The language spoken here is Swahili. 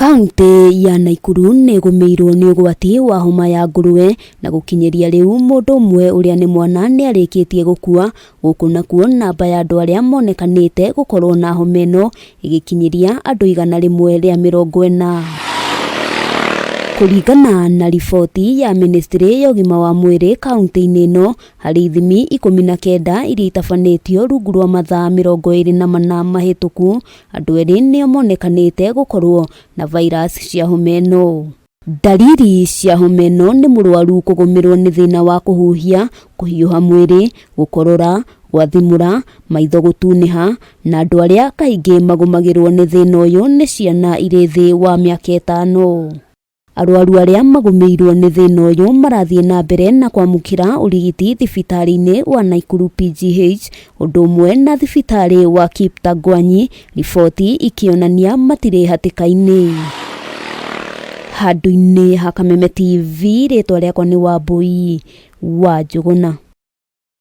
Kaunti ya Nakuru nĩ ĩgũmĩirwo nĩ ũgwati wa homa ya ngũrwe na gũkinyĩria rĩu mũndũ ũmwe ũrĩa nĩ mwana nĩ arĩkĩtie gũkua, gũkũ nakuo namba ya andũ arĩa monekanĩte gũkorwo na homa ĩno ĩgĩkinyĩria andũ 140. Kũringana na riboti ya ministry ya ũgima wa mwĩrĩ kaunti-inĩ ĩno, harĩ ithimi 19 iria itabanĩtio rungu rwa mathaa 24 mahĩtũku, andũ erĩ nĩo monekanĩte gũkorwo na virus cia homa ĩno. Ndariri cia homa ĩno nĩ mũrwaru kũgũmĩrwo nĩ thĩna wa kũhuhia, kũhiũha mwĩrĩ, gũkorora, gwathimũra, maitho gũtunĩha, na andũ arĩa kaingĩ magũmagĩrwo nĩ thĩna ũyũ nĩ ciana irĩ thĩ wa mĩaka 5. Arwaru arĩa magũmĩirwo nĩ thĩna ũyũ marathiĩ na mbere na kwamũkĩra ũrigiti thibitarĩ-inĩ wa Nakuru PGH, ũndũ ũmwe na thibitarĩ wa Kiptangwanyi, riboti ikĩonania matirĩ hatĩka-inĩ. Handũ-inĩ ha Kameme TV, rĩtwa rĩakwa nĩ Wambui wa Njũgũna.